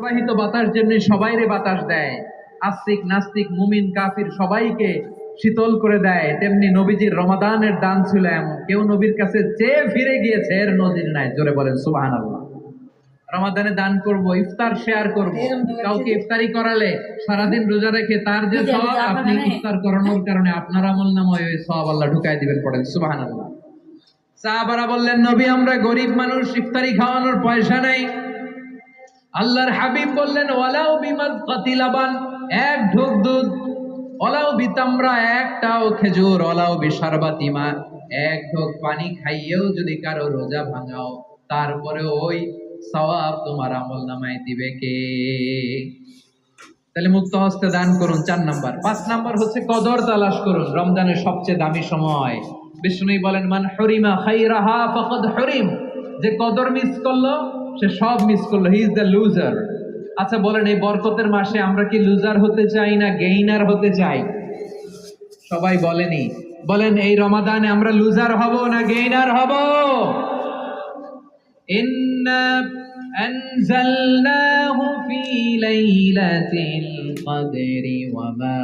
প্রবাহিত বাতাস যেমনি সবাইরে বাতাস দেয়, আস্তিক নাস্তিক মুমিন কাফির সবাইকে শীতল করে দেয়, তেমনি নবীজির রমাদানের দান ছিল এমন, কেউ নবীর কাছে চেয়ে ফিরে গিয়েছে এর নজির নাই। জোরে বলেন সুবহানাল্লাহ। রমাদানে দান করব, ইফতার শেয়ার করব, কাউকে ইফতারি করালে সারাদিন রোজা রেখে তার যে সওয়াব, আপনি ইফতার করানোর কারণে আপনার আমলনামায় ওই সওয়াব আল্লাহ ঢুকায় দিবেন। পড়েন সুবহানাল্লাহ। সাহাবারা বললেন, নবী আমরা গরিব মানুষ, ইফতারি খাওয়ানোর পয়সা নাই। আল্লাহর হাবিব বললেন, ওয়ালাউ বিমাজকাতি লাবান, এক ঢোক দুধ, ওয়ালাউ বিতামরা, একটাও খেজুর, ওয়ালাউ বিশারবাতি মা, এক ঢোক পানি খাইয়েও যদি কারো রোজা ভাঙাও, তারপরে ওই সওয়াব তোমার আমলনামায় দিবে কে? তাহলে মুক্ত হস্তে দান করুন, 4 নাম্বার। 5 নাম্বার হচ্ছে কদর তালাশ করুন। রমজানের সবচেয়ে দামি সময়। বিষ্ণু বলেন, মান হরিমা খাইরাহা ফাকাদ হরিম, যে কদর মিস করলো সে সব মিস করলো, হি ইজ দ্য লুজার। আচ্ছা বলেন, এই বরকতের মাসে আমরা কি লুজার হতে চাই না গেইনার হতে চাই? সবাই বলেনি, বলেন এই রমাদানে আমরা লুজার হব না গেইনার হব? ইন্না আনজালনাহু ফি লাইলাতিল কদরি ওয়া মা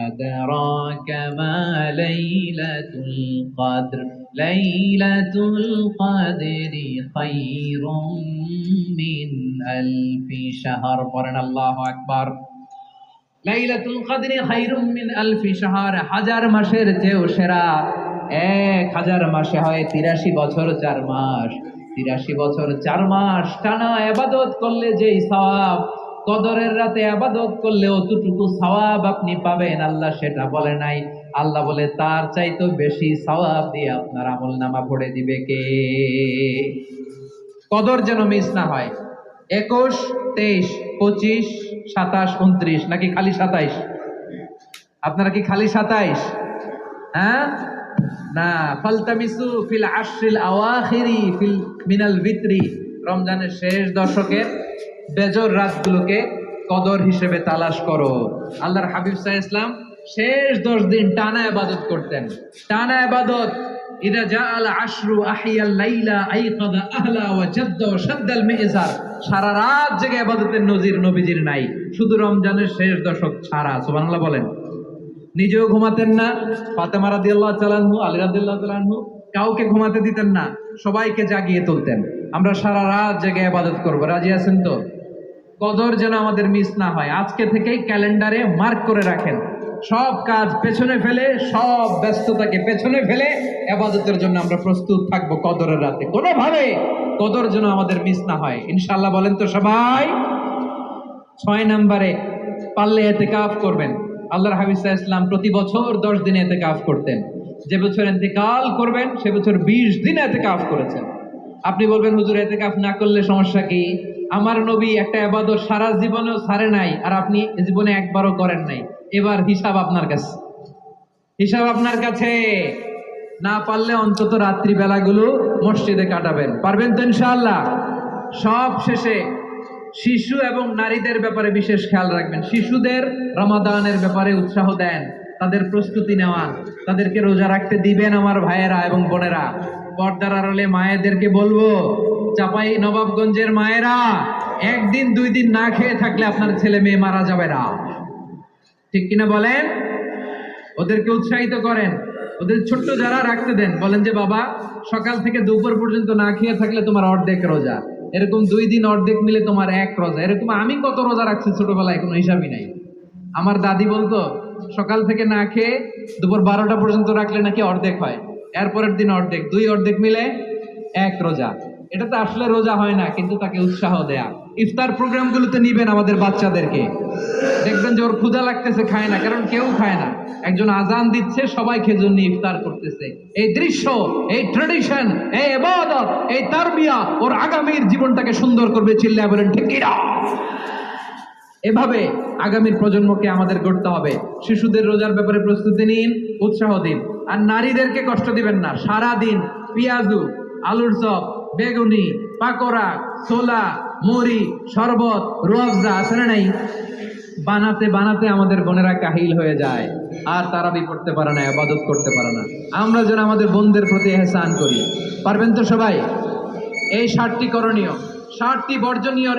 আদরাকা মা লাইলাতুল কদর, লাইলাতুল কদরি খায়রুম মিন আলফি শাহর। পড়েন আল্লাহু আকবার। লাইলাতুল কদরি খায়রুম মিন আলফি শাহর, 1000 মাসের চেয়েও সেরা। 1000 মাসে হয় 83 বছর 4 মাস। 83 বছর 4 মাস টানা ইবাদত করলে যেই সওয়াব, কদরের রাতে ইবাদত করলে অতটুকু সওয়াব আপনি পাবেন, আল্লাহ সেটা বলে নাই। আল্লাহ বলে তার চাইতে বেশি সওয়াব দিয়ে আপনার আমলনামা ভরে দিবে কে? কদর যেন মিস না হয়। 21, 23, 25, 27, 29 নাকি খালি 27? আপনারা কি খালি 27? হ্যাঁ না, ফালতামিসু ফিল আশরিল আওয়াখিরি ফিল মিনাল ভিতরি, রমজানের শেষ দশকের বেজর রাতগুলোকে কদর হিসেবে তালাশ করো। আল্লাহর হাবিব সাল্লাল্লাহু আলাইহি ওয়াসাল্লাম শেষ 10 দিন টানা ইবাদত করতেন, টানা ইবাদত। ইদা জাআল আশরু আহিয়াল লাইলা আইকাদা আহলা ওয়া জাদ্দা ওয়া শাদ্দাল মিজার, সারা রাত জেগে ইবাদতের নজির নবীজির নাই, শুধু রমজানের শেষ দশক ছাড়া। সুবহানাল্লাহ বলেন। নিজেও ঘুমাতেন না, ফাতেমা রাদিয়াল্লাহু তাআলা আনহু, আলী রাদিয়াল্লাহু তাআলা আনহু কাউকে ঘুমাতে দিতেন না, সবাইকে জাগিয়ে তুলতেন। আমরা সারা রাত জেগে ইবাদত করব, রাজি আছেন তো? কদর যেন আমাদের মিস না হয়। আজকে থেকেই ক্যালেন্ডারে মার্ক করে রাখেন, সব কাজ পেছনে ফেলে, সব ব্যস্ততাকে পেছনে ফেলে ইবাদতের জন্য আমরা প্রস্তুত থাকবো কদরের রাতে। কোনোভাবে কদর যেন আমাদের মিস না হয়, ইনশাআল্লাহ। বলেন তো সবাই। 6 নম্বরে পারলে ইতিকাফ করবেন। আল্লাহর হাবিব সাল্লাল্লাহু আলাইহি ওয়াসাল্লাম প্রতি বছর 10 দিন ইতিকাফ করতেন। যে বছর ইন্তেকাল করবেন সে বছর 20 দিন ইতিকাফ করেছেন। আপনি বলবেন, হুজুর ইতিকাফ না করলে সমস্যা কি? আমার নবী একটা ইবাদত সারা জীবনেও ছাড়ে নাই, আর আপনি জীবনে একবারও করেন নাই। এবার হিসাব আপনার কাছে, হিসাব আপনার কাছে। না পারলে অন্তত রাত্রি বেলাগুলো মসজিদে কাটাবেন। পারবেন তো ইনশাআল্লাহ? সব শেষে শিশু এবং নারীদের ব্যাপারে বিশেষ খেয়াল রাখবেন। শিশুদের রমাদানের ব্যাপারে উৎসাহ দেন, তাদের প্রস্তুতি নেওয়ান, তাদেরকে রোজা রাখতে দিবেন। আমার ভাইয়েরা এবং বোনেরা, পর্দার আড়ালে মায়েদেরকে বলবো, চাপাই নবাবগঞ্জের মায়েরা, 1 দিন 2 দিন না খেয়ে থাকলে আপনার ছেলে মেয়ে মারা যাবে না। ঠিক কিনা বলেন? ওদেরকে উৎসাহিত করেন, ওদের ছোট্ট যারা রাখতে দেন, বলেন যে বাবা সকাল থেকে দুপুর পর্যন্ত না খেয়ে থাকলে তোমার অর্ধেক রোজা, এরকম 2 দিন অর্ধেক মিলে তোমার 1 রোজা। এরকম আমি কত রোজা রাখছি ছোটবেলায় কোনো হিসাবই নাই। আমার দাদি বলতো সকাল থেকে না খেয়ে দুপুর 12টা পর্যন্ত রাখলে নাকি অর্ধেক হয়, এরপরের দিন অর্ধেক, 2 অর্ধেক মিলে 1 রোজা। এটা তো আসলে রোজা হয় না, কিন্তু তাকে উৎসাহ দেয়া। ইফতার প্রোগ্রামগুলোতে নিবেন আমাদের বাচ্চাদেরকে, দেখবেন যে ওর ক্ষুধা লাগতেছে, খায় না, কারণ কেউ খায় না। একজন আজান দিচ্ছে, সবাই খেজুর নিয়ে ইফতার করতেছে। এই দৃশ্য, এই ট্রেডিশন, এই ইবাদত, এই তারবিয়া ওর আগামীর জীবনটাকে সুন্দর করবে। চিল্লায় বলেন ঠিক কিনা? এভাবে আগামীর প্রজন্মকে আমাদের গড়তে হবে। শিশুদের রোজার ব্যাপারে প্রস্তুতি নিন, উৎসাহ দিন। আর নারীদেরকে কষ্ট দিবেন না। সারা দিন পেঁয়াজু, আলুর চপ, বেগুনি, পাকোড়া, ছোলা, মুড়ি, শরবত, রুয়াবজা আছে না নাই, বানাতে বানাতে আমাদের বোনেরা কাহিল হয়ে যায়, আর তারাবি পড়তে পারে না, ইবাদত করতে পারে না। আমরা যেন আমাদের বোনদের প্রতি ইহসান করি। পারবেন তো সবাই? এই 7টি করণীয়, 7টি বর্জনীয়